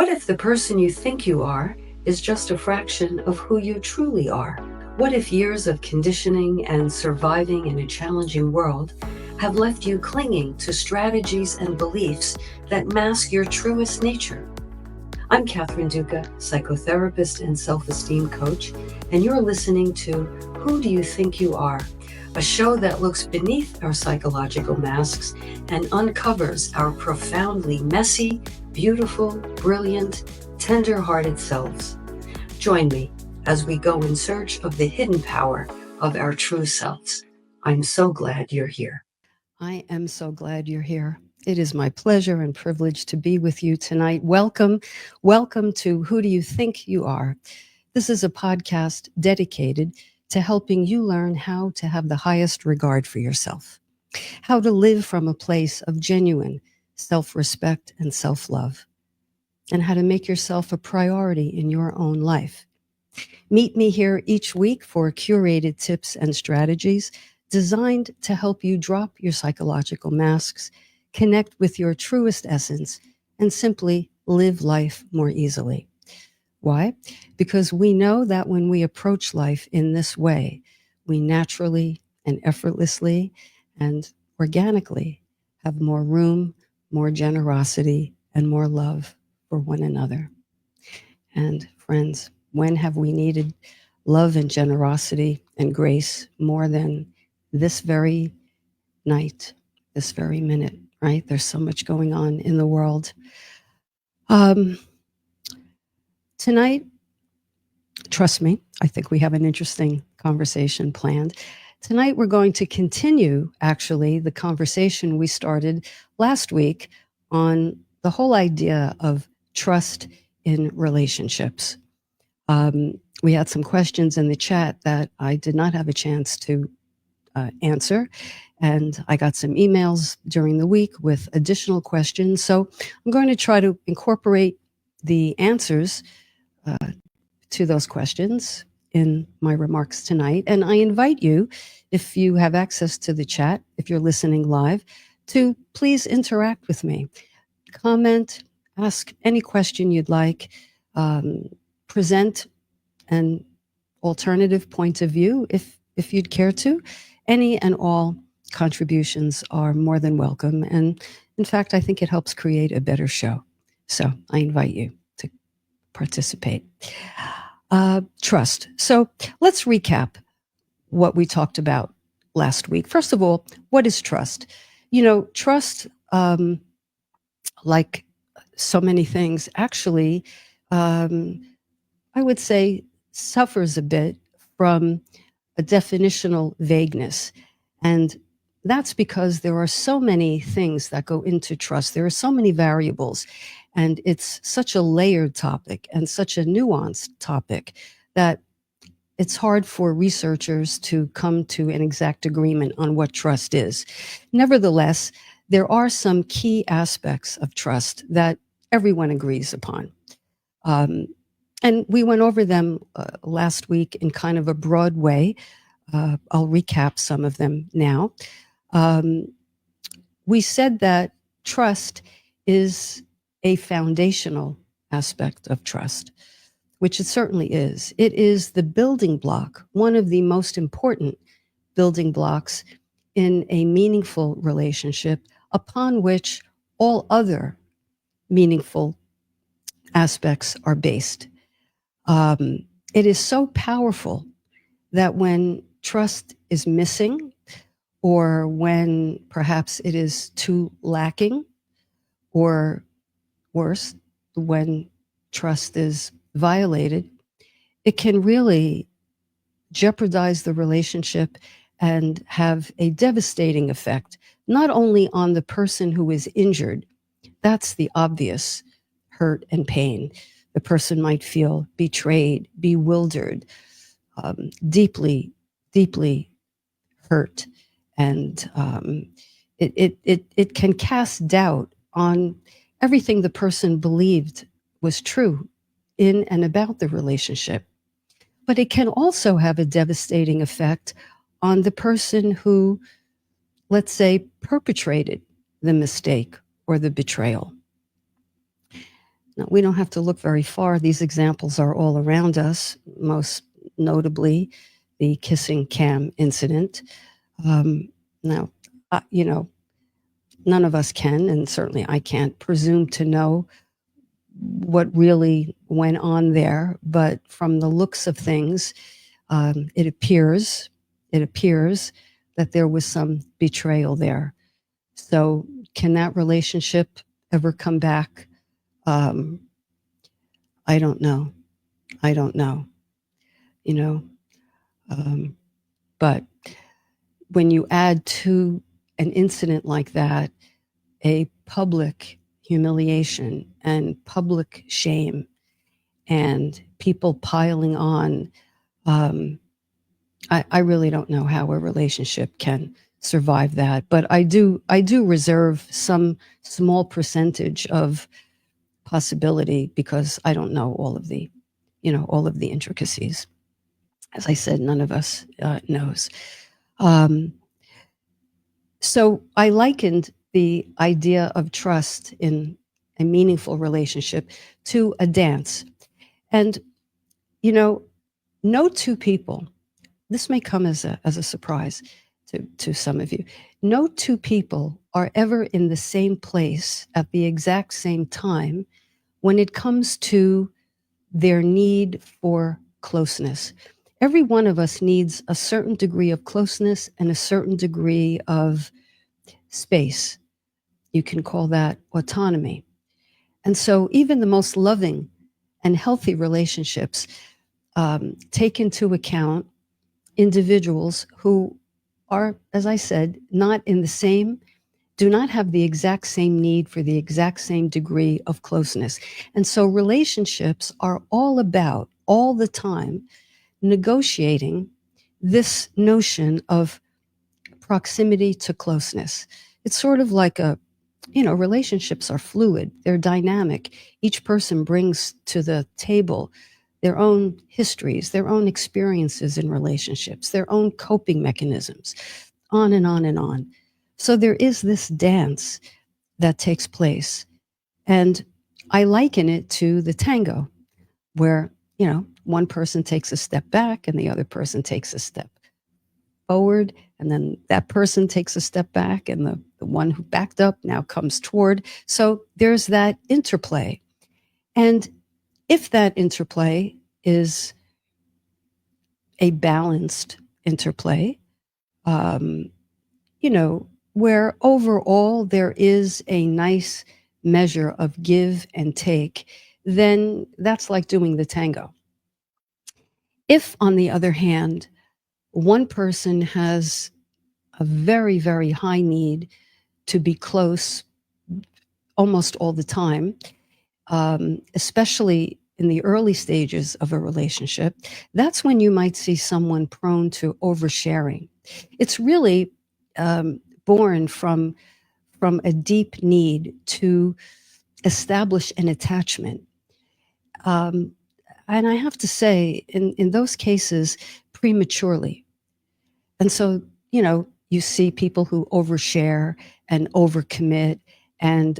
What if the person you think you are is just a fraction of who you truly are? What if years of conditioning and surviving in a challenging world have left you clinging to strategies and beliefs that mask your truest nature? I'm Catherine Duca, psychotherapist and self-esteem coach, and you're listening to Who Do You Think You Are? A show that looks beneath our psychological masks and uncovers our profoundly messy, beautiful, brilliant, tender-hearted selves. Join me as we go in search of the hidden power of our true selves. I'm so glad you're here. I am so glad you're here. It is my pleasure and privilege to be with you tonight. Welcome to Who Do You Think You Are? This is a podcast dedicated to helping you learn how to have the highest regard for yourself, how to live from a place of genuine self-respect and self-love, and how to make yourself a priority in your own life. Meet me here each week for curated tips and strategies designed to help you drop your psychological masks, connect with your truest essence, and simply live life more easily. Why? Because we know that when we approach life in this way, we naturally and effortlessly and organically have more room, more generosity, and more love for one another. And friends, when have we needed love and generosity and grace more than this very night, this very minute, right? There's so much going on in the world. Tonight, trust me, I think we have an interesting conversation planned. Tonight, we're going to continue, actually, the conversation we started last week on the whole idea of trust in relationships. We had some questions in the chat that I did not have a chance to answer, and I got some emails during the week with additional questions. So I'm going to try to incorporate the answers to those questions in my remarks tonight. And I invite you, if you have access to the chat, if you're listening live, to please interact with me. Comment, ask any question you'd like, present an alternative point of view if you'd care to. Any and all contributions are more than welcome. And in fact, I think it helps create a better show. So I invite you to participate. Trust. So let's recap what we talked about last week. First of all, what is trust? You know, trust, like so many things, actually, I would say suffers a bit from a definitional vagueness. And that's because there are so many things that go into trust. There are so many variables, and it's such a layered topic and such a nuanced topic that it's hard for researchers to come to an exact agreement on what trust is. Nevertheless, there are some key aspects of trust that everyone agrees upon. And we went over them last week in kind of a broad way. I'll recap some of them now. We said that trust is a foundational aspect of trust, which it certainly is. It is the building block, one of the most important building blocks in a meaningful relationship upon which all other meaningful aspects are based. It is so powerful that when trust is missing, or when perhaps it is too lacking, or worse, when trust is violated, it can really jeopardize the relationship and have a devastating effect, not only on the person who is injured. That's the obvious hurt and pain. The person might feel betrayed, bewildered, deeply, deeply hurt. And it can cast doubt on everything the person believed was true in and about the relationship. But it can also have a devastating effect on the person who, let's say, perpetrated the mistake or the betrayal. Now, we don't have to look very far. These examples are all around us, most notably the kissing cam incident. Now, none of us can, and certainly I can't, presume to know what really went on there. But from the looks of things, it appears that there was some betrayal there. So, can that relationship ever come back? I don't know. I don't know. You know, but when you add to an incident like that a public humiliation and public shame and people piling on, I really don't know how a relationship can survive that. But I do reserve some small percentage of possibility because I don't know all of the intricacies. As I said, none of us knows. So I likened the idea of trust in a meaningful relationship to a dance. And, no two people, this may come as a surprise to some of you, no two people are ever in the same place at the exact same time when it comes to their need for closeness. Every one of us needs a certain degree of closeness and a certain degree of space. You can call that autonomy. And so, even the most loving and healthy relationships take into account individuals who are, as I said, do not have the exact same need for the exact same degree of closeness. And so, relationships are all about, all the time, negotiating this notion of proximity to closeness. It's sort of like relationships are fluid, they're dynamic. Each person brings to the table their own histories, their own experiences in relationships, their own coping mechanisms, on and on and on. So there is this dance that takes place. And I liken it to the tango, where, one person takes a step back and the other person takes a step forward, and then that person takes a step back and the one who backed up now comes toward. So there's that interplay. And if that interplay is a balanced interplay, um, where overall there is a nice measure of give and take, then that's like doing the tango. If, on the other hand, one person has a very, very high need to be close almost all the time, especially in the early stages of a relationship, that's when you might see someone prone to oversharing. It's really born from a deep need to establish an attachment. And I have to say, in those cases, prematurely. And so, you see people who overshare and overcommit and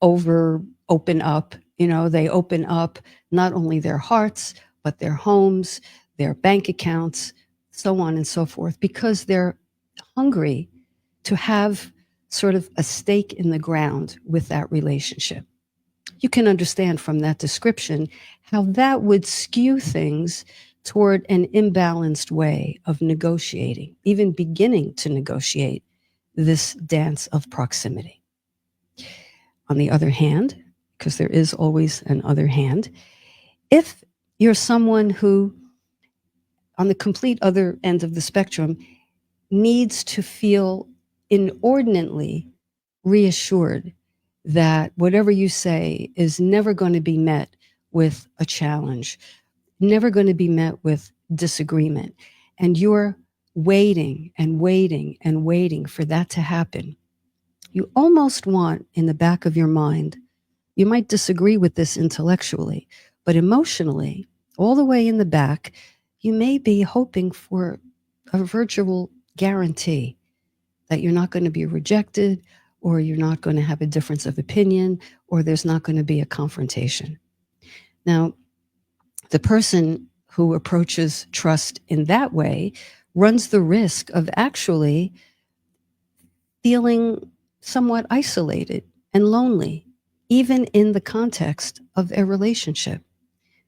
over open up. They open up not only their hearts, but their homes, their bank accounts, so on and so forth, because they're hungry to have sort of a stake in the ground with that relationship. You can understand from that description how that would skew things toward an imbalanced way of negotiating, even beginning to negotiate this dance of proximity. On the other hand, because there is always an other hand, if you're someone who, on the complete other end of the spectrum, needs to feel inordinately reassured that whatever you say is never going to be met with a challenge, never going to be met with disagreement, and you're waiting and waiting and waiting for that to happen, you almost want in the back of your mind, you might disagree with this intellectually, but emotionally, all the way in the back, you may be hoping for a virtual guarantee that you're not going to be rejected or you're not going to have a difference of opinion, or there's not going to be a confrontation. Now, the person who approaches trust in that way runs the risk of actually feeling somewhat isolated and lonely, even in the context of a relationship,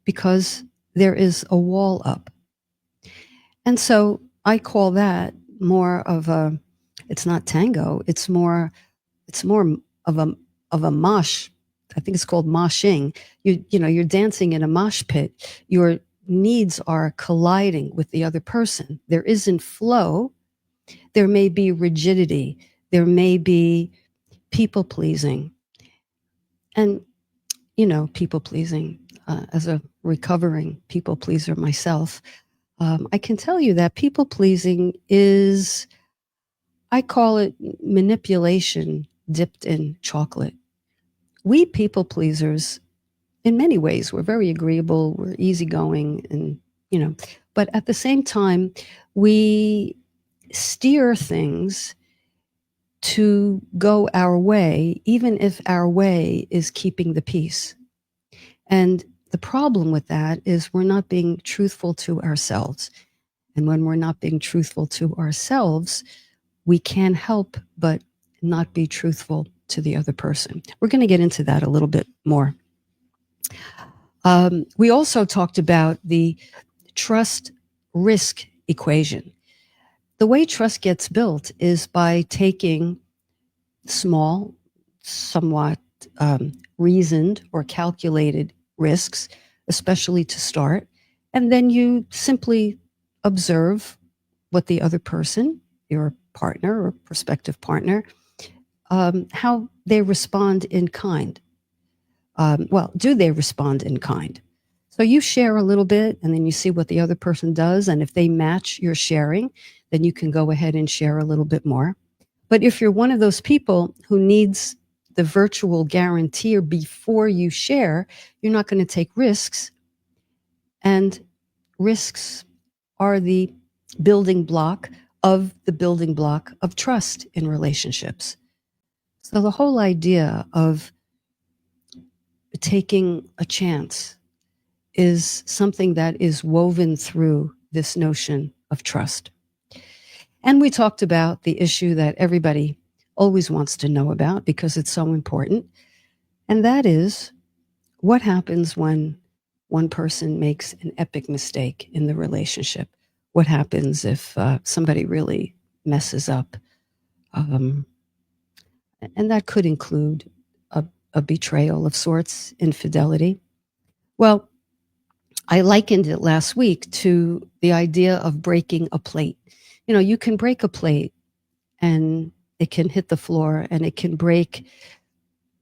because there is a wall up. And so I call that more of a, it's not tango, it's more of a mosh. I think it's called moshing. You're dancing in a mosh pit. Your needs are colliding with the other person. There isn't flow. There may be rigidity. There may be people pleasing. And, people pleasing, as a recovering people pleaser myself, I can tell you that people pleasing is, I call it manipulation dipped in chocolate. We people pleasers, in many ways, we're very agreeable, we're easygoing, and, but at the same time, we steer things to go our way, even if our way is keeping the peace. And the problem with that is we're not being truthful to ourselves. And when we're not being truthful to ourselves, we can't help but not be truthful to the other person. We're going to get into that a little bit more. We also talked about the trust risk equation. The way trust gets built is by taking small, somewhat reasoned or calculated risks, especially to start, and then you simply observe what the other person, your partner or prospective partner, how they respond in kind. Do they respond in kind? So you share a little bit and then you see what the other person does. And if they match your sharing, then you can go ahead and share a little bit more. But if you're one of those people who needs the virtual guarantor before you share, you're not going to take risks. And risks are the building block of trust in relationships. So the whole idea of taking a chance is something that is woven through this notion of trust. And we talked about the issue that everybody always wants to know about because it's so important. And that is what happens when one person makes an epic mistake in the relationship? What happens if somebody really messes up? And that could include a betrayal of sorts, infidelity. Well, I likened it last week to the idea of breaking a plate. You can break a plate and it can hit the floor and it can break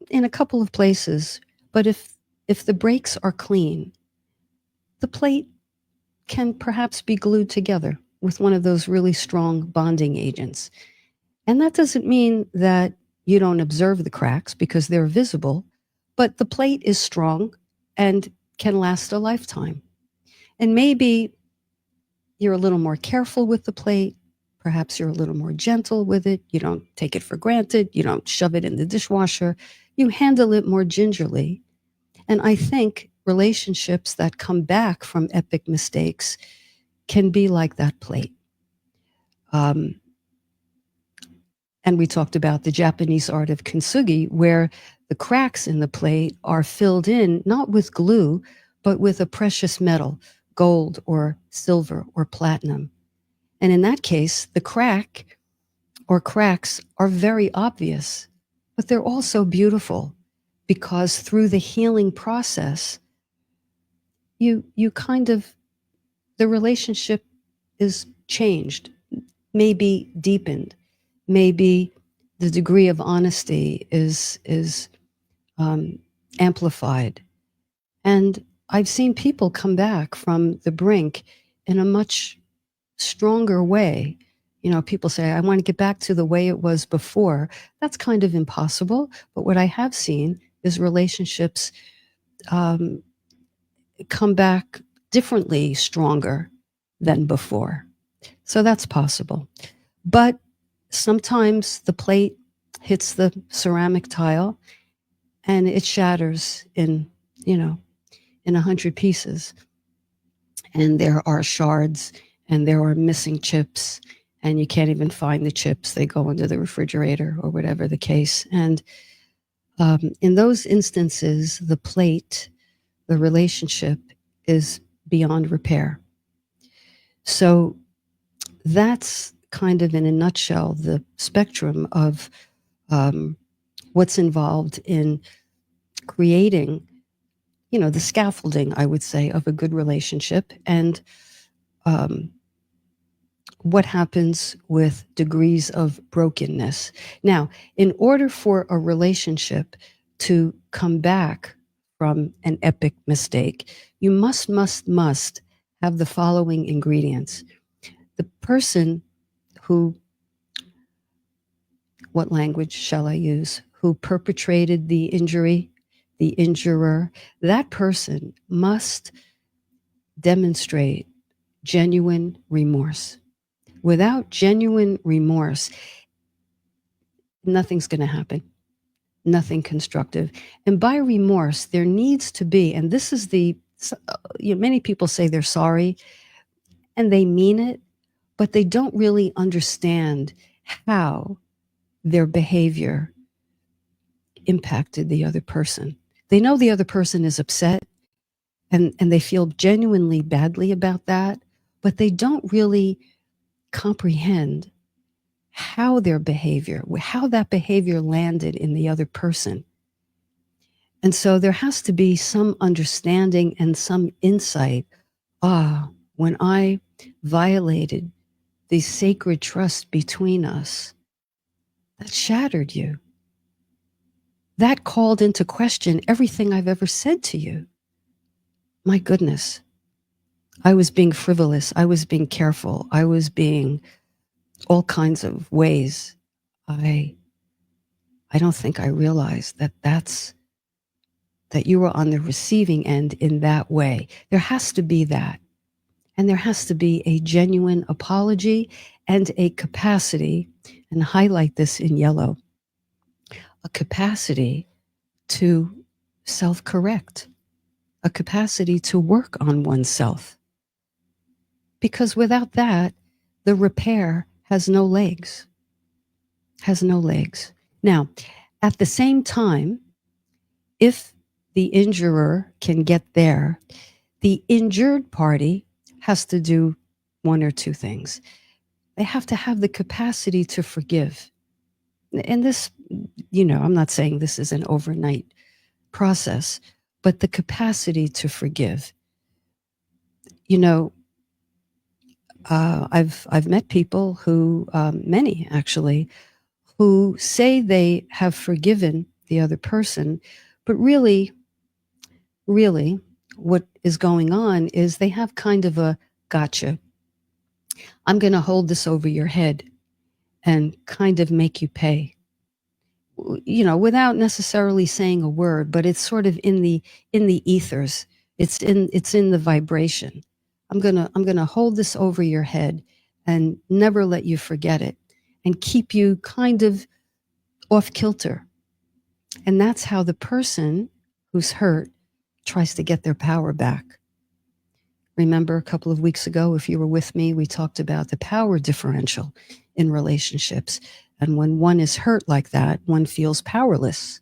in a couple of places. But if the breaks are clean, the plate can perhaps be glued together with one of those really strong bonding agents. And that doesn't mean that you don't observe the cracks because they're visible, but the plate is strong and can last a lifetime. And maybe you're a little more careful with the plate. Perhaps you're a little more gentle with it. You don't take it for granted. You don't shove it in the dishwasher. You handle it more gingerly. And I think relationships that come back from epic mistakes can be like that plate. And we talked about the Japanese art of kintsugi, where the cracks in the plate are filled in not with glue, but with a precious metal, gold or silver or platinum. And in that case, the crack or cracks are very obvious, but they're also beautiful because through the healing process, you kind of, the relationship is changed, maybe deepened, maybe the degree of honesty is amplified. And I've seen people come back from the brink in a much stronger way. People say, I want to get back to the way it was before. That's kind of impossible. But what I have seen is relationships come back differently, stronger than before. So that's possible. But sometimes the plate hits the ceramic tile, and it shatters in, in 100 pieces. And there are shards, and there are missing chips, and you can't even find the chips. They go into the refrigerator or whatever the case. And in those instances, the plate, the relationship is beyond repair. So that's kind of, in a nutshell, the spectrum of what's involved in creating, the scaffolding, I would say, of a good relationship, and what happens with degrees of brokenness. Now, in order for a relationship to come back from an epic mistake, you must have the following ingredients. The person who, what language shall I use, who perpetrated the injury, the injurer, that person must demonstrate genuine remorse. Without genuine remorse, nothing's going to happen, nothing constructive. And by remorse, there needs to be, and this is many people say they're sorry and they mean it, but they don't really understand how their behavior impacted the other person. They know the other person is upset, and they feel genuinely badly about that, but they don't really comprehend how their behavior, how that behavior landed in the other person. And so there has to be some understanding and some insight. When I violated the sacred trust between us, that shattered you. That called into question everything I've ever said to you. My goodness. I was being frivolous. I was being careful. I was being all kinds of ways. I don't think I realized that you were on the receiving end in that way. There has to be that. And there has to be a genuine apology and a capacity, and highlight this in yellow, a capacity to self-correct, a capacity to work on oneself. Because without that, the repair has no legs, Now, at the same time, if the injurer can get there, the injured party has to do one or two things. They have to have the capacity to forgive. And this, I'm not saying this is an overnight process, but the capacity to forgive. I've met people who, many actually, who say they have forgiven the other person, but really, what is going on is they have kind of a gotcha. I'm going to hold this over your head and kind of make you pay. Without necessarily saying a word, but it's sort of in the ethers. It's in the vibration. I'm gonna hold this over your head and never let you forget it, and keep you kind of off kilter. And that's how the person who's hurt tries to get their power back. Remember a couple of weeks ago, if you were with me, we talked about the power differential in relationships. And when one is hurt like that, one feels powerless.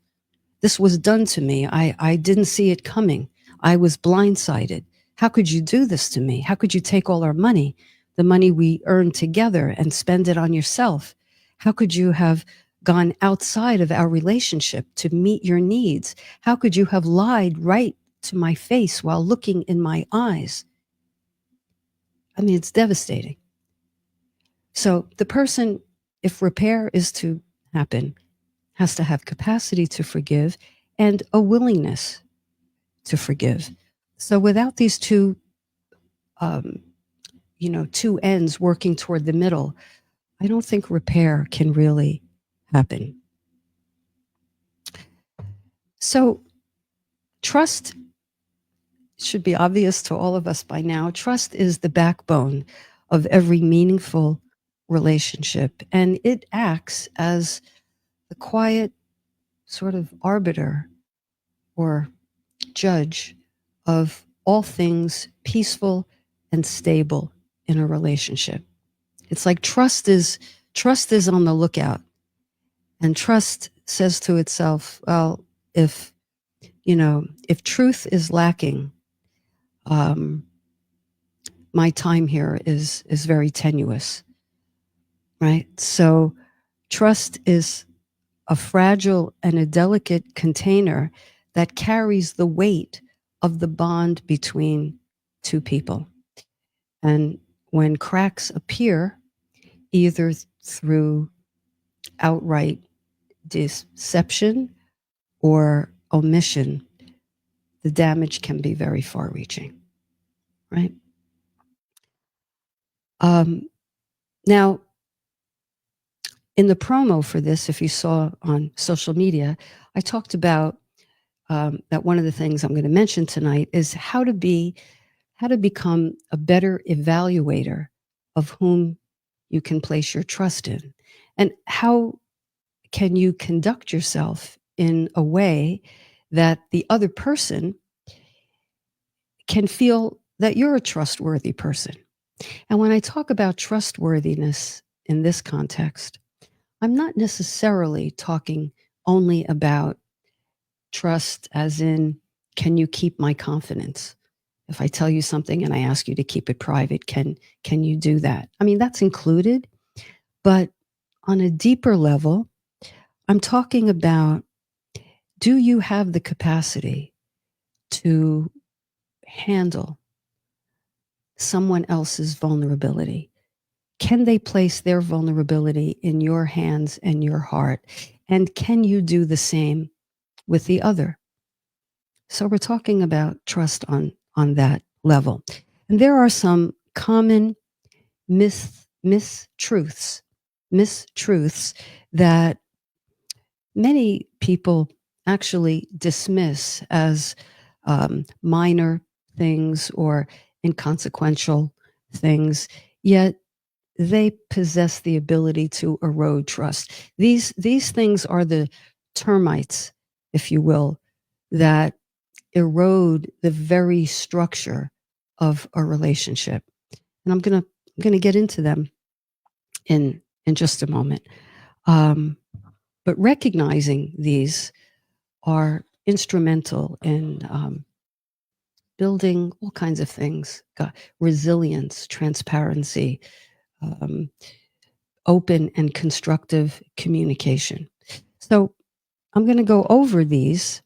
This was done to me. I didn't see it coming. I was blindsided. How could you do this to me? How could you take all our money, the money we earned together, and spend it on yourself? How could you have gone outside of our relationship to meet your needs? How could you have lied right to my face while looking in my eyes? I mean, it's devastating. So the person, if repair is to happen, has to have capacity to forgive and a willingness to forgive. So without these two ends working toward the middle, I don't think repair can really happen. So trust should be obvious to all of us by now. Trust is the backbone of every meaningful relationship, and it acts as the the quiet sort of arbiter or judge of all things peaceful and stable in a relationship. It's like trust is on the lookout, and trust says to itself, well, if if truth is lacking, um, my time here is very tenuous, right? So trust is a fragile and a delicate container that carries the weight of the bond between two people. And when cracks appear, either through outright deception or omission, the damage can be very far reaching, right? Now, in the promo for this, if you saw on social media, I talked about that one of the things I'm going to mention tonight is how to become a better evaluator of whom you can place your trust in, and how can you conduct yourself in a way that the other person can feel that you're a trustworthy person. And when I talk about trustworthiness in this context, I'm not necessarily talking only about trust as in, can you keep my confidence? If I tell you something and I ask you to keep it private, can you do that? I mean, that's included, but on a deeper level, I'm talking about, do you have the capacity to handle someone else's vulnerability? Can they place their vulnerability in your hands and your heart? And can you do the same with the other? So we're talking about trust on that level. And there are some common mistruths that many people actually dismiss as minor things or inconsequential things, yet they possess the ability to erode trust. These things are the termites, if you will, that erode the very structure of a relationship. And I'm gonna get into them in just a moment. But recognizing these are instrumental in building all kinds of things: resilience, transparency, open and constructive communication. So I'm going to go over these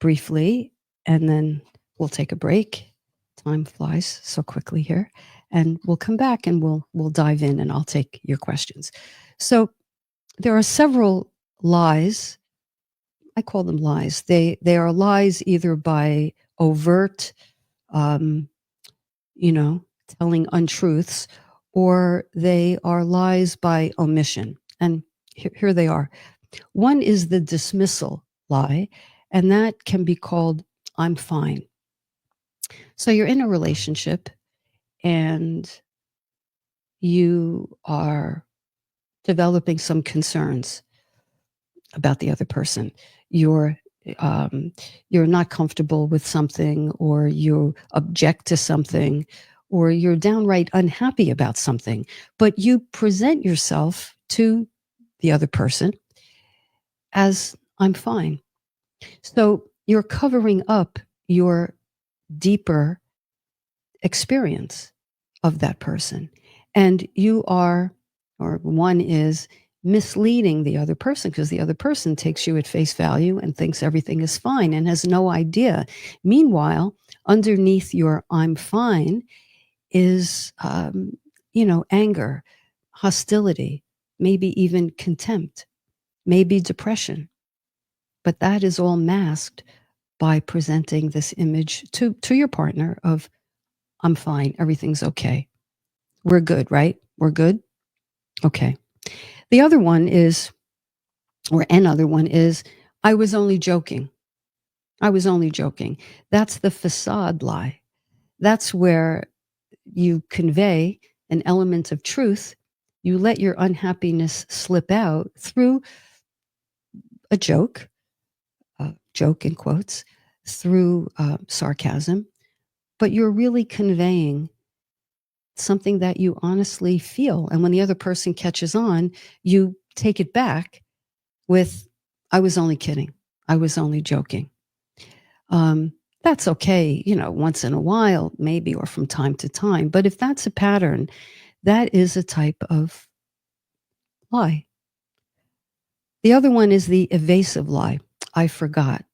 briefly, and then we'll take a break. Time flies so quickly here, and we'll come back and we'll dive in, and I'll take your questions. So there are several lies. I call them lies. They are lies either by overt, um, telling untruths, or they are lies by omission. And here they are. One is the dismissal lie, and that can be called, I'm fine. So you're in a relationship and you are developing some concerns about the other person. You're not comfortable with something, or you object to something, or you're downright unhappy about something, but you present yourself to the other person as, I'm fine. So you're covering up your deeper experience of that person. And you are, or one is, misleading the other person, because the other person takes you at face value and thinks everything is fine and has no idea. Meanwhile, underneath your I'm fine is, anger, hostility, maybe even contempt, maybe depression. But that is all masked by presenting this image to your partner of, I'm fine, everything's okay. We're good, right? We're good? Okay. The other one is, or another one is, I was only joking. I was only joking. That's the facade lie. That's where you convey an element of truth. You let your unhappiness slip out through a joke in quotes, through sarcasm, but you're really conveying something that you honestly feel. And when the other person catches on, you take it back with, I was only kidding. I was only joking. That's okay, once in a while, maybe, or from time to time. But if that's a pattern, that is a type of lie. The other one is the evasive lie. I forgot.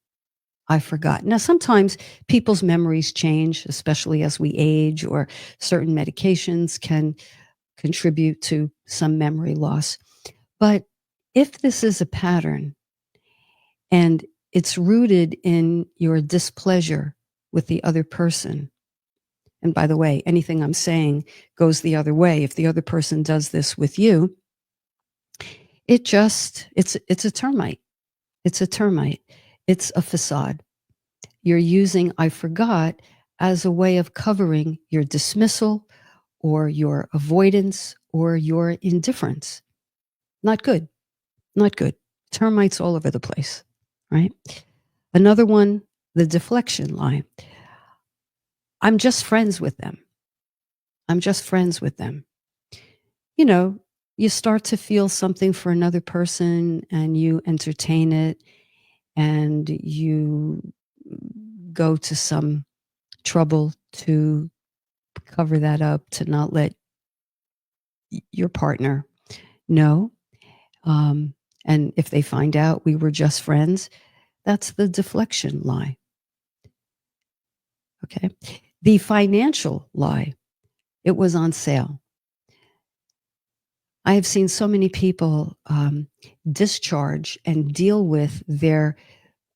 I forgot. Now, sometimes people's memories change, especially as we age, or certain medications can contribute to some memory loss. But if this is a pattern and it's rooted in your displeasure with the other person, and by the way, anything I'm saying goes the other way. If the other person does this with you, it's a termite. It's a termite. It's a facade. You're using I forgot as a way of covering your dismissal or your avoidance or your indifference. Not good. Not good. Termites all over the place, right? Another one, the deflection lie. I'm just friends with them. I'm just friends with them. You know, you start to feel something for another person and you entertain it and you go to some trouble to cover that up, to not let your partner know. And if they find out we were just friends, that's the deflection lie. Okay. The financial lie, it was on sale. I have seen so many people discharge and deal with their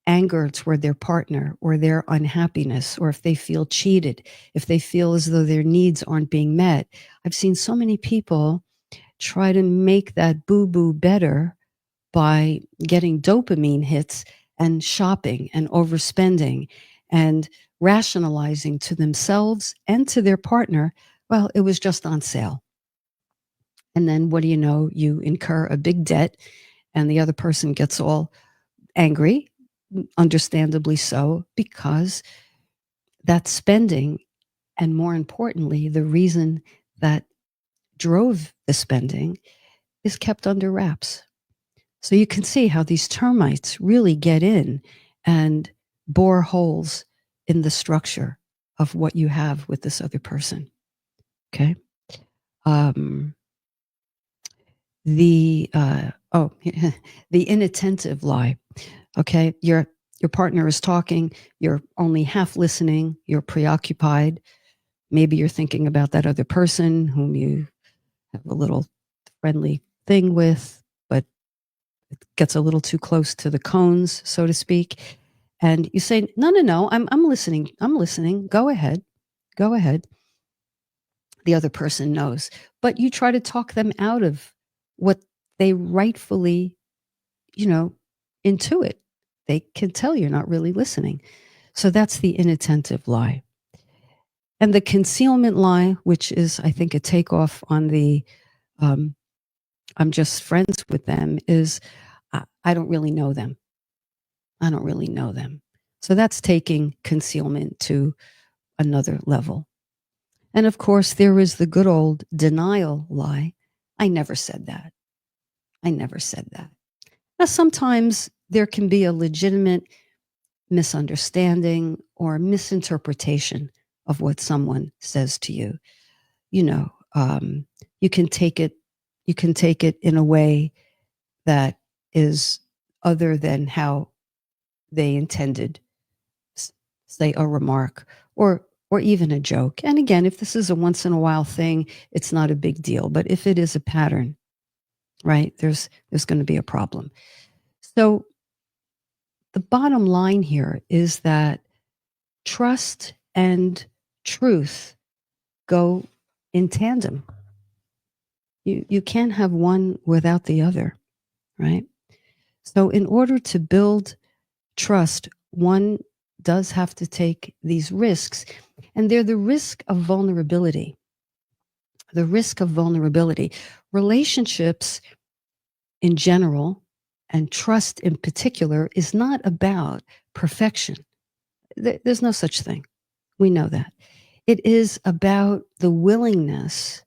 anger toward their partner or their unhappiness, or if they feel cheated, if they feel as though their needs aren't being met. I've seen so many people try to make that boo-boo better by getting dopamine hits and shopping and overspending and rationalizing to themselves and to their partner, well, it was just on sale. And then what do you know? You incur a big debt and the other person gets all angry, understandably so, because that spending, and more importantly, the reason that drove the spending, is kept under wraps. So you can see how these termites really get in and bore holes in the structure of what you have with this other person. Okay. Um, the the inattentive lie. Okay, your partner is talking, you're only half listening, you're preoccupied. Maybe you're thinking about that other person whom you have a little friendly thing with, but it gets a little too close to the cones, so to speak. And you say, no, I'm listening. I'm listening. Go ahead. Go ahead. The other person knows. But you try to talk them out of what they rightfully, intuit. They can tell you're not really listening. So that's the inattentive lie. And the concealment lie, which is, I think, a takeoff on the I'm just friends with them, is I don't really know them. I don't really know them. So that's taking concealment to another level. And of course, there is the good old denial lie. I never said that. I never said that. Now, sometimes there can be a legitimate misunderstanding or misinterpretation of what someone says to you. You know, you can take it. You can take it in a way that is other than how they intended, say a remark or even a joke. And again, if this is a once in a while thing, it's not a big deal. But if it is a pattern, right, there's going to be a problem. So the bottom line here is that trust and truth go in tandem. You can't have one without the other, right? So in order to build trust, one does have to take these risks, and they're the risk of vulnerability. The risk of vulnerability. Relationships in general and trust in particular is not about perfection. There's no such thing. We know that. It is about the willingness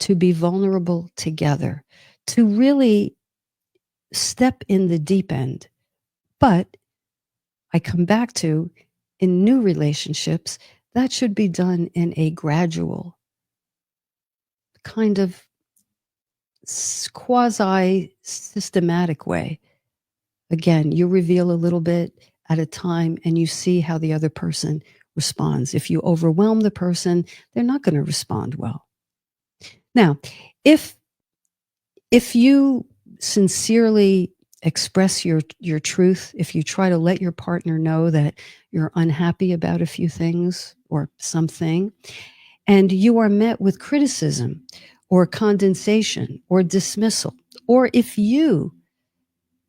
to be vulnerable together, to really step in the deep end. But I come back to, in new relationships, that should be done in a gradual, kind of quasi systematic way. Again, you reveal a little bit at a time and you see how the other person responds. If you overwhelm the person, they're not going to respond well. Now, if you sincerely express your truth, if you try to let your partner know that you're unhappy about a few things or something, and you are met with criticism or condensation or dismissal, or if you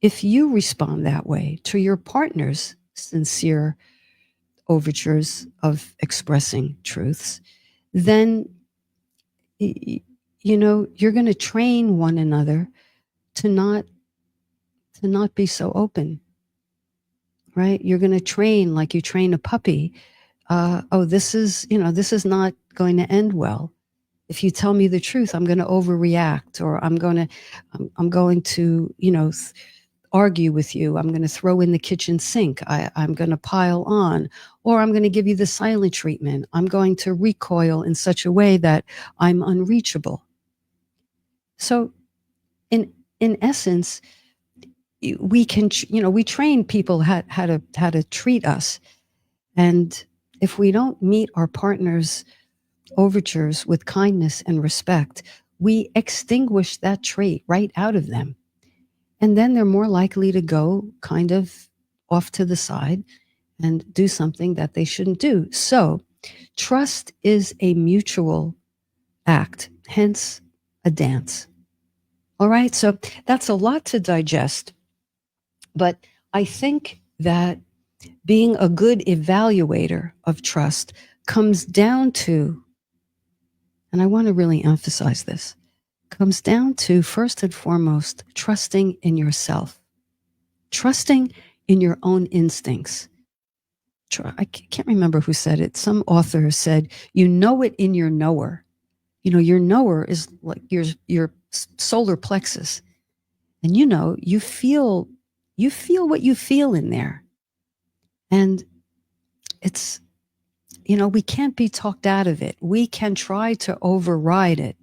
respond that way to your partner's sincere overtures of expressing truths, then you're going to train one another to not be so open, right? You're going to train like you train a puppy. This is not going to end well. If you tell me the truth, I'm going to overreact, or I'm going to argue with you. I'm going to throw in the kitchen sink. I'm going to pile on, or I'm going to give you the silent treatment. I'm going to recoil in such a way that I'm unreachable. So in essence, we can, we train people how to treat us. And if we don't meet our partner's overtures with kindness and respect, we extinguish that trait right out of them. And then they're more likely to go kind of off to the side and do something that they shouldn't do. So trust is a mutual act, hence a dance. All right. So that's a lot to digest. But I think that being a good evaluator of trust comes down to, and I want to really emphasize this, comes down to first and foremost, trusting in yourself, trusting in your own instincts. I can't remember who said it. Some author said, you know it in your knower. Your knower is like your solar plexus. And you feel what you feel in there. And it's, we can't be talked out of it. We can try to override it,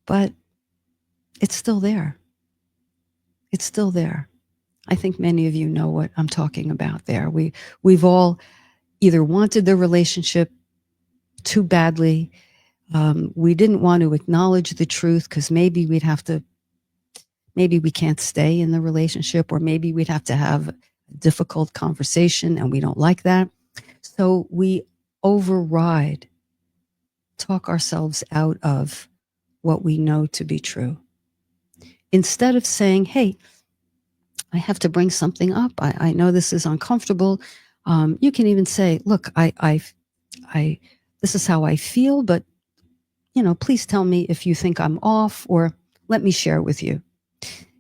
but it's still there. It's still there. I think many of you know what I'm talking about there. We've all either wanted the relationship too badly. We didn't want to acknowledge the truth because maybe we can't stay in the relationship, or maybe we'd have to have a difficult conversation and we don't like that. So we override, talk ourselves out of what we know to be true. Instead of saying, hey, I have to bring something up. I know this is uncomfortable. You can even say, look, this is how I feel, but please tell me if you think I'm off, or let me share with you.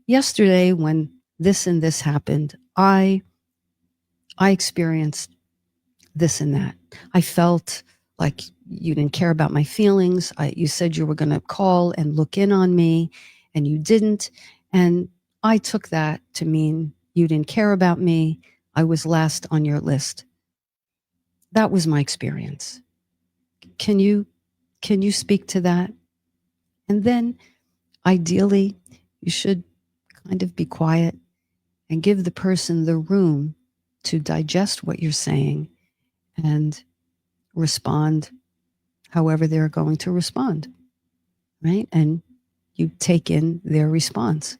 Yesterday, when this and this happened, I experienced this and that. I felt like you didn't care about my feelings. You said you were going to call and look in on me, and you didn't. And I took that to mean you didn't care about me. I was last on your list. That was my experience. Can you speak to that? And then ideally, you should kind of be quiet and give the person the room to digest what you're saying and respond however they're going to respond, right? And you take in their response.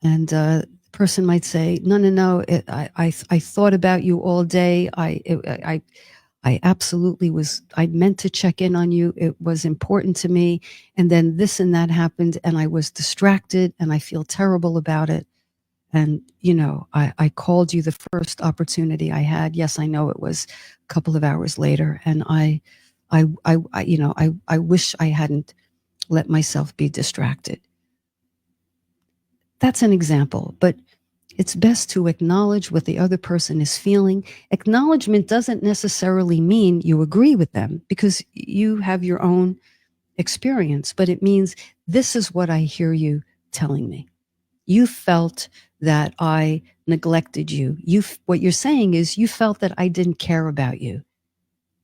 And the person might say, no, I thought about you all day. I absolutely was, I meant to check in on you. It was important to me. And then this and that happened, and I was distracted, and I feel terrible about it. And, I called you the first opportunity I had. Yes, I know it was a couple of hours later. And I wish I hadn't let myself be distracted. That's an example, but it's best to acknowledge what the other person is feeling. Acknowledgement doesn't necessarily mean you agree with them, because you have your own experience, but it means this is what I hear you telling me. You felt that I neglected you. What you're saying is you felt that I didn't care about you.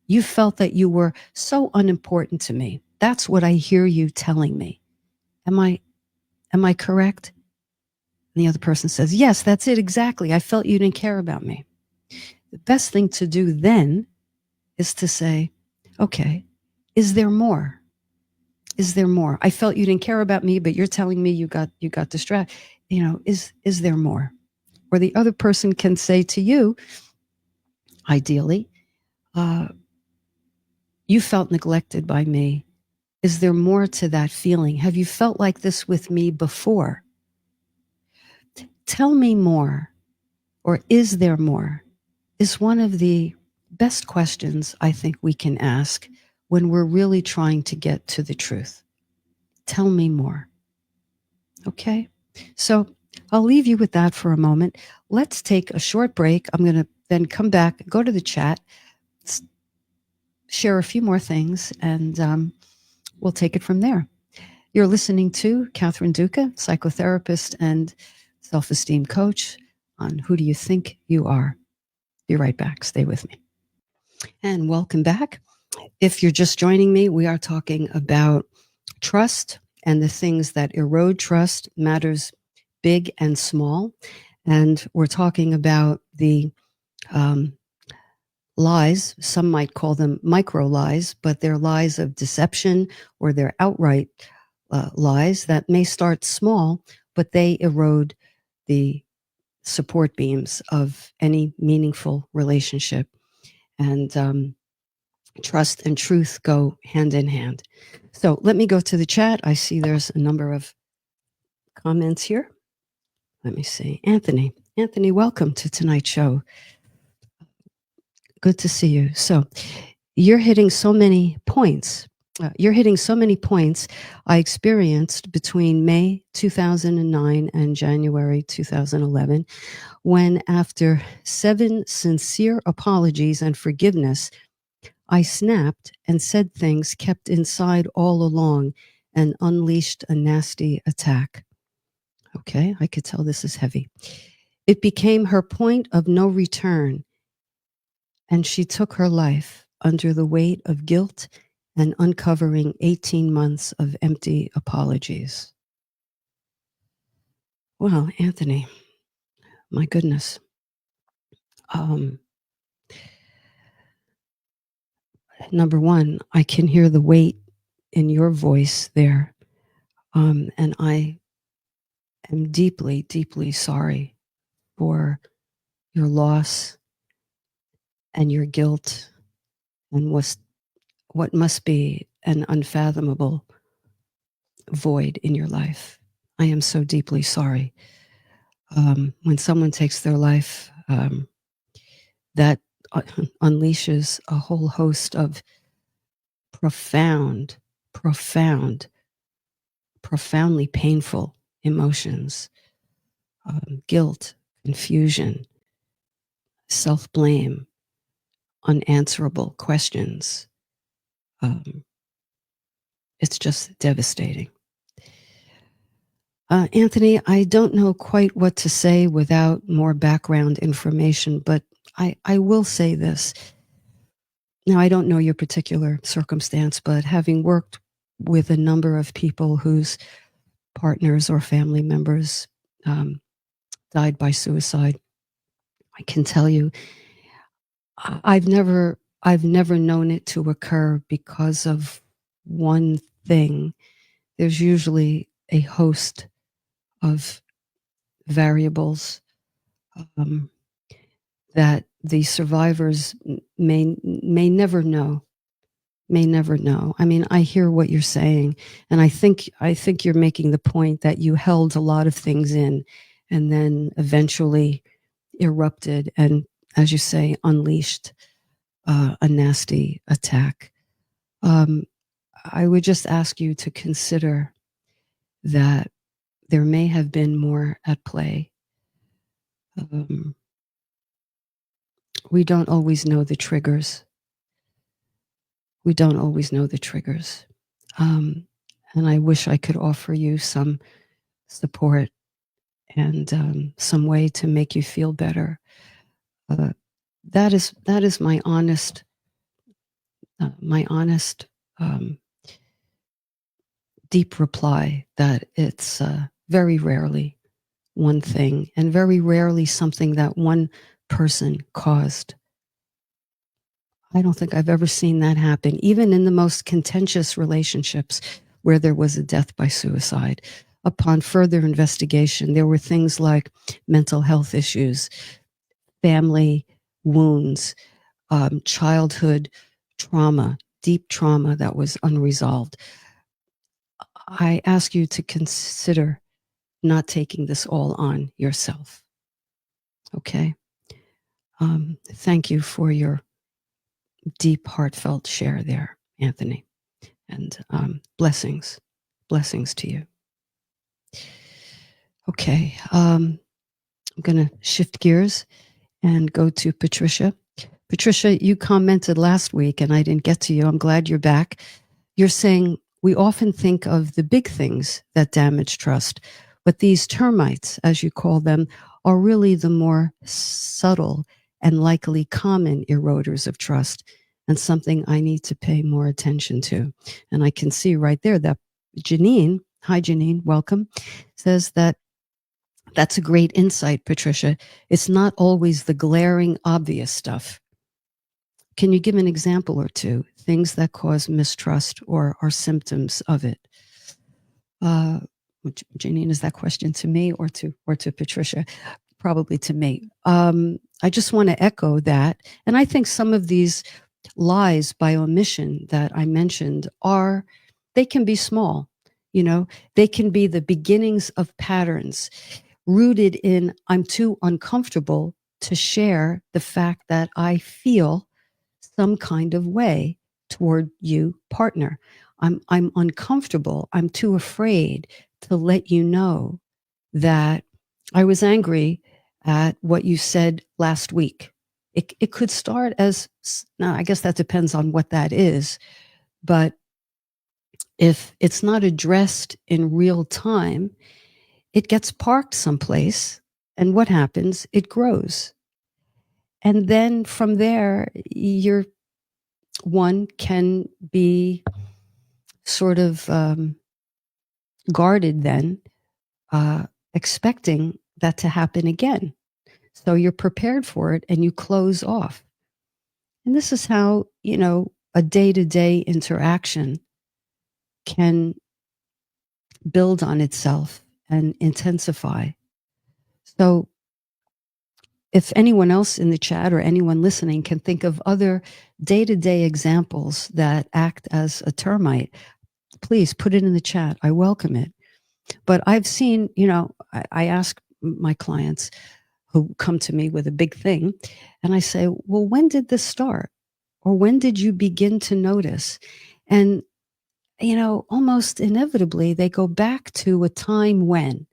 You felt that you were so unimportant to me. That's what I hear you telling me. Am I correct? And the other person says, yes, that's it exactly. I felt you didn't care about me. The best thing to do then is to say, okay, is there more? Is there more? I felt you didn't care about me, but you're telling me you got distracted. Is there more? Or the other person can say to you, ideally, you felt neglected by me. Is there more to that feeling? Have you felt like this with me before? Tell me more, or is there more? Is one of the best questions I think we can ask when we're really trying to get to the truth. Tell me more. Okay? So I'll leave you with that for a moment. Let's take a short break. I'm going to then come back, go to the chat, share a few more things, and we'll take it from there. You're listening to Catherine Duca, psychotherapist and self-esteem coach on Who Do You Think You Are? Be right back. Stay with me. And welcome back. If you're just joining me, we are talking about trust and the things that erode trust, matters big and small. And we're talking about the lies. Some might call them micro lies, but they're lies of deception, or they're outright lies that may start small, but they erode the support beams of any meaningful relationship. And trust and truth go hand in hand. So let me go to the chat. I see there's a number of comments here. Let me see. Anthony, welcome to tonight's show. Good to see you. So you're hitting so many points. I experienced between May 2009 and January 2011, when, after 7 sincere apologies and forgiveness, I snapped and said things kept inside all along and unleashed a nasty attack. Okay, I could tell this is heavy. It became her point of no return, and she took her life under the weight of guilt and uncovering 18 months of empty apologies. Well, Anthony, my goodness. Number one, I can hear the weight in your voice there. And I am deeply, deeply sorry for your loss and your guilt and what must be an unfathomable void in your life. I am so deeply sorry. When someone takes their life, that unleashes a whole host of profoundly painful emotions, guilt, confusion, self-blame, unanswerable questions. It's just devastating. Anthony, I don't know quite what to say without more background information, but I will say this. Now, I don't know your particular circumstance, but having worked with a number of people whose partners or family members died by suicide, I can tell you, I've never known it to occur because of one thing. There's usually a host of variables that the survivors may never know. I mean, I hear what you're saying, and I think you're making the point that you held a lot of things in, and then eventually erupted and, as you say, unleashed a nasty attack. I would just ask you to consider that there may have been more at play. We don't always know the triggers. We don't always know the triggers. And I wish I could offer you some support and some way to make you feel better. That is my honest deep reply, that it's very rarely one thing, and very rarely something that one person caused. I don't think I've ever seen that happen, even in the most contentious relationships where there was a death by suicide. Upon further investigation, there were things like mental health issues, family wounds, childhood trauma, deep trauma that was unresolved. I ask you to consider not taking this all on yourself. Okay? Thank you for your deep, heartfelt share there, Anthony. And blessings to you. Okay, I'm going to shift gears and go to Patricia. Patricia, you commented last week and I didn't get to you. I'm glad you're back. You're saying we often think of the big things that damage trust, but these termites, as you call them, are really the more subtle and likely common eroders of trust, and something I need to pay more attention to. And I can see right there that Janine, hi Janine, welcome, says that that's a great insight, Patricia. It's not always the glaring, obvious stuff. Can you give an example or two, things that cause mistrust or are symptoms of it? Janine, is that question to me or to Patricia? Probably to me. I just want to echo that. And I think some of these lies by omission that I mentioned they can be small, they can be the beginnings of patterns rooted in, I'm too uncomfortable to share the fact that I feel some kind of way toward you, partner. I'm uncomfortable. I'm too afraid to let you know that I was angry at what you said last week. It could start as, now I guess that depends on what that is, but if it's not addressed in real time, it gets parked someplace, and what happens? It grows. And then from there, one can be sort of guarded then, expecting that to happen again. So you're prepared for it and you close off. And this is how, a day-to-day interaction can build on itself and intensify. So if anyone else in the chat or anyone listening can think of other day-to-day examples that act as a termite, please put it in the chat. I welcome it. But I've seen, I ask my clients who come to me with a big thing, and I say, well, when did this start? Or when did you begin to notice? And, almost inevitably, they go back to a time when,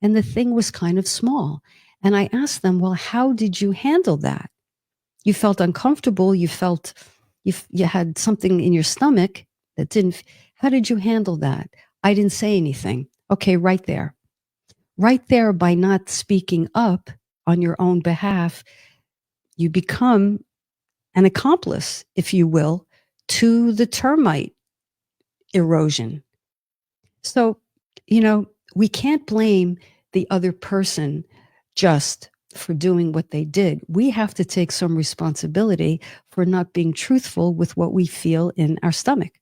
and the thing was kind of small. And I ask them, well, how did you handle that? You felt uncomfortable. You felt you had something in your stomach that didn't. How did you handle that? I didn't say anything. Okay, right there. Right there, by not speaking up on your own behalf, you become an accomplice, if you will, to the termite erosion. So, we can't blame the other person just for doing what they did. We have to take some responsibility for not being truthful with what we feel in our stomach,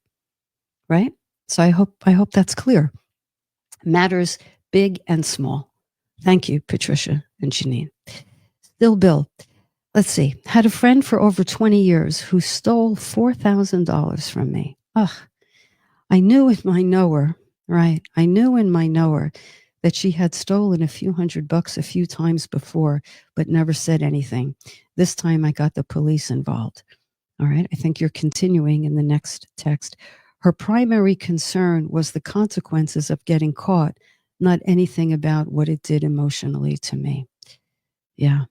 right? So I hope that's clear. Matters big and small. Thank you, Patricia and Janine. Still Bill. Let's see. Had a friend for over 20 years who stole $4,000 from me. Ugh. I knew in my knower, right? I knew in my knower that she had stolen a few $100 a few times before, but never said anything. This time I got the police involved. All right. I think you're continuing in the next text. Her primary concern was the consequences of getting caught, not anything about what it did emotionally to me. Yeah.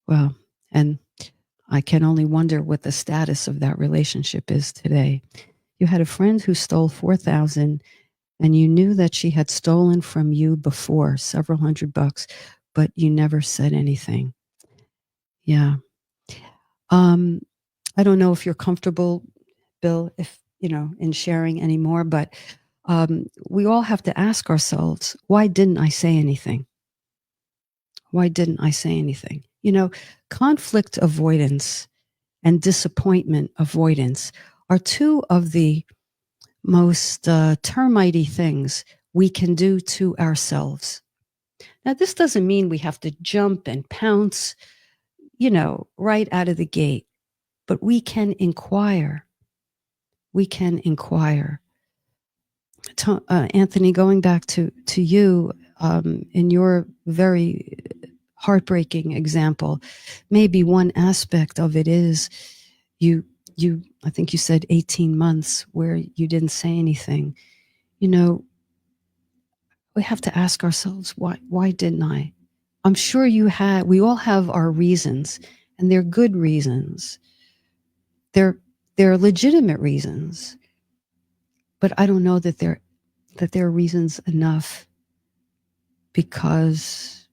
Well, and I can only wonder what the status of that relationship is today. You had a friend who stole 4,000 and you knew that she had stolen from you before several $100, but you never said anything. Yeah. I don't know if you're comfortable, Bill, if in sharing anymore, but we all have to ask ourselves, why didn't I say anything? Why didn't I say anything? Conflict avoidance and disappointment avoidance are two of the most termite-y things we can do to ourselves. Now, this doesn't mean we have to jump and pounce, right out of the gate, but we can inquire. We can inquire. Anthony, going back to you, in your very heartbreaking example, maybe one aspect of it is you I think you said 18 months where you didn't say anything. We have to ask ourselves, why didn't I? I'm sure we all have our reasons, and they're good reasons. They're legitimate reasons, but I don't know that they're reasons enough, because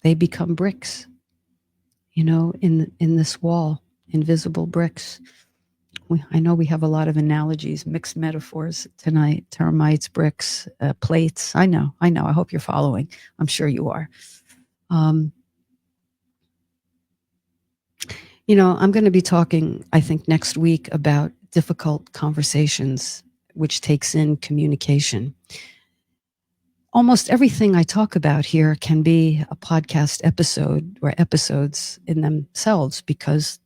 they become bricks, in this wall, invisible bricks. I know we have a lot of analogies, mixed metaphors tonight: termites, bricks, plates. I know. I hope you're following. I'm sure you are. I'm going to be talking, I think, next week about difficult conversations, which takes in communication. Almost everything I talk about here can be a podcast episode or episodes in themselves, because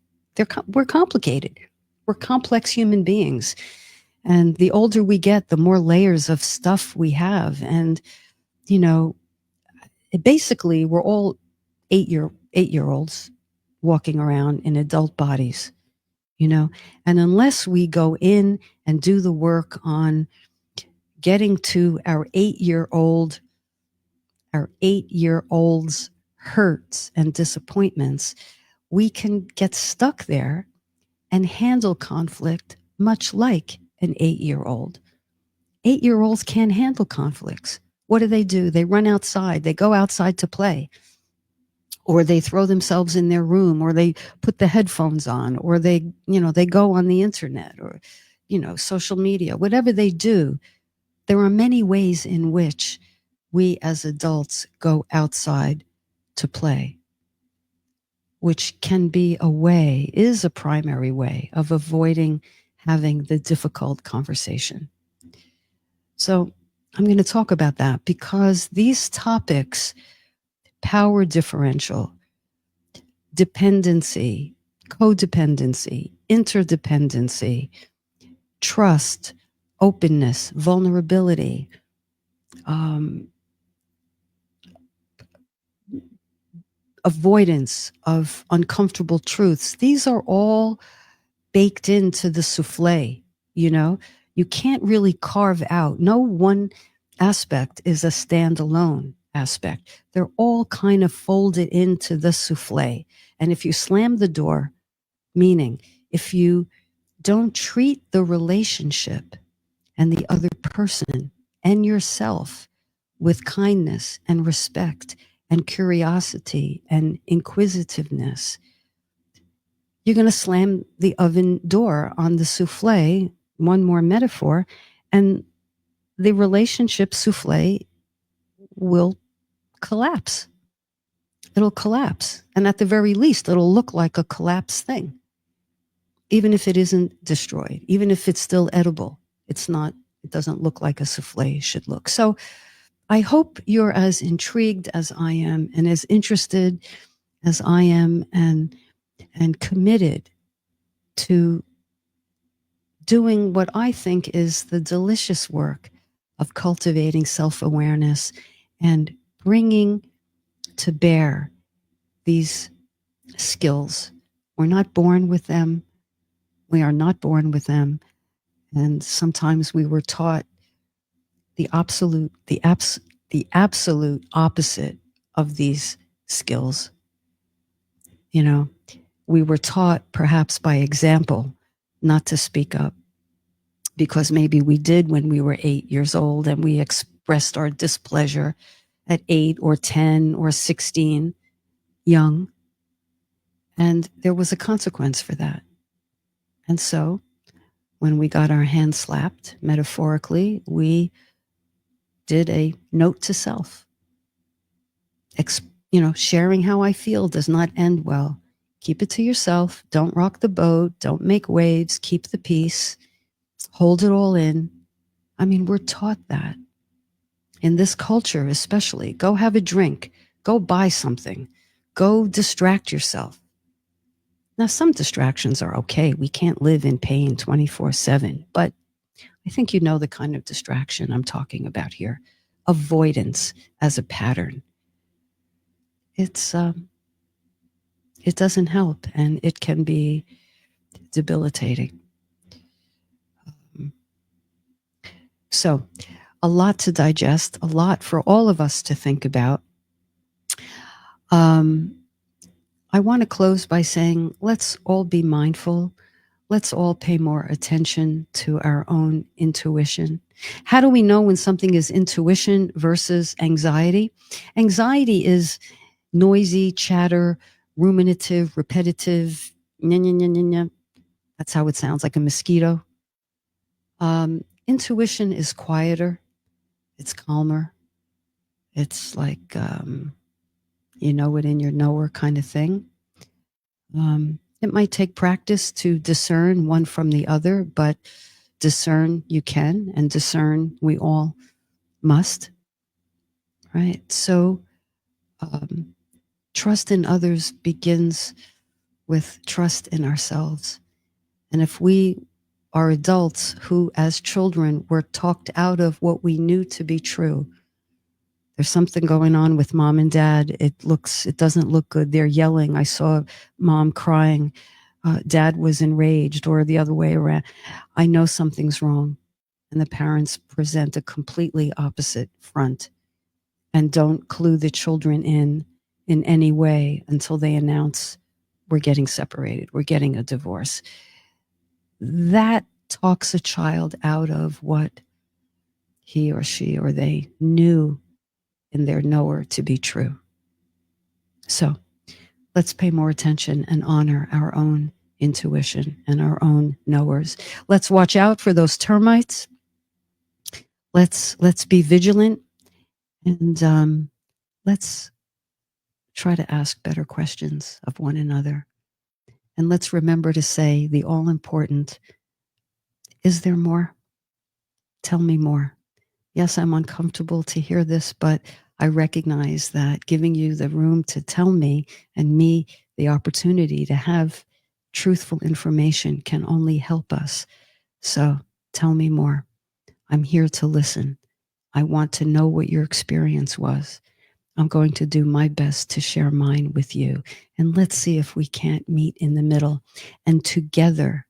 we're complicated. We're complex human beings. And the older we get, the more layers of stuff we have. And, basically, we're all 8-year-olds walking around in adult bodies, and unless we go in and do the work on getting to our 8-year-old's hurts and disappointments, we can get stuck there and handle conflict much like an 8-year-old. 8-year-olds can't handle conflicts. What do? They run outside. They go outside to play. Or they throw themselves in their room, or they put the headphones on, or they go on the internet, or, social media. Whatever they do, there are many ways in which we as adults go outside to play, which can be is a primary way of avoiding having the difficult conversation. So I'm going to talk about that, because these topics, power differential, dependency, codependency, interdependency, trust, openness, vulnerability, avoidance of uncomfortable truths, these are all baked into the souffle. You can't really carve out. No one aspect is a standalone aspect. They're all kind of folded into the souffle. And if you slam the door, meaning if you don't treat the relationship and the other person and yourself with kindness and respect and curiosity and inquisitiveness, you're going to slam the oven door on the souffle, one more metaphor, and the relationship souffle will collapse. It'll collapse. And at the very least, it'll look like a collapsed thing. Even if it isn't destroyed, even if it's still edible, it doesn't look like a souffle should look. So I hope you're as intrigued as I am, and as interested as I am, and committed to doing what I think is the delicious work of cultivating self-awareness and bringing to bear these skills. We're not born with them. We are not born with them. And sometimes we were taught the absolute opposite of these skills. You know, we were taught, perhaps by example, not to speak up because maybe we did when we were 8 years old and we expressed our displeasure at 8 or 10 or 16, young. And there was a consequence for that. And so when we got our hands slapped, metaphorically, we did a note to self. Sharing how I feel does not end well. Keep it to yourself. Don't rock the boat. Don't make waves. Keep the peace. Hold it all in. I mean, we're taught that. In this culture, especially, go have a drink. Go buy something. Go distract yourself. Now, some distractions are okay. We can't live in pain 24/7, but I think you know the kind of distraction I'm talking about here. Avoidance as a pattern. It doesn't help, and it can be debilitating. So, a lot to digest, a lot for all of us to think about. I want to close by saying, let's all be mindful. Let's all pay more attention to our own intuition. How do we know when something is intuition versus anxiety? Anxiety is noisy, chatter, ruminative, repetitive. Nya, nya, nya, nya, nya. That's how it sounds, like a mosquito. Intuition is quieter. It's calmer. It's like, you know it in your knower kind of thing. It might take practice to discern one from the other, but discern you can, and discern we all must, right? So trust in others begins with trust in ourselves. And if we are adults who, as children, were talked out of what we knew to be true, there's something going on with mom and dad. It doesn't look good. They're yelling. I saw mom crying. Dad was enraged, or the other way around. I know something's wrong. And the parents present a completely opposite front and don't clue the children in any way until they announce, we're getting separated, we're getting a divorce. That talks a child out of what he or she or they knew in their knower to be true. So let's pay more attention and honor our own intuition and our own knowers. Let's watch out for those termites. Let's be vigilant, and let's try to ask better questions of one another. And let's remember to say the all important, is there more? Tell me more. Yes, I'm uncomfortable to hear this, but I recognize that giving you the room to tell me, and me the opportunity to have truthful information, can only help us. So tell me more. I'm here to listen. I want to know what your experience was. I'm going to do my best to share mine with you. And let's see if we can't meet in the middle and together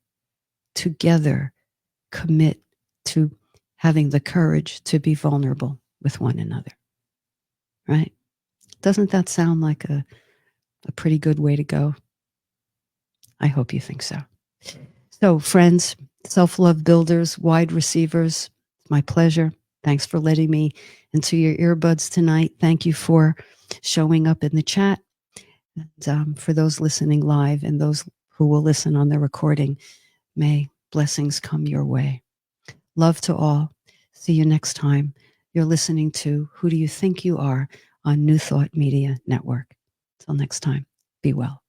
commit to having the courage to be vulnerable with one another. Right? Doesn't that sound like a pretty good way to go? I hope you think so. So, friends, self-love builders, wide receivers, it's my pleasure. Thanks for letting me into your earbuds tonight. Thank you for showing up in the chat. And for those listening live and those who will listen on the recording, may blessings come your way. Love to all. See you next time. You're listening to Who Do You Think You Are on New Thought Media Network. Till next time, be well.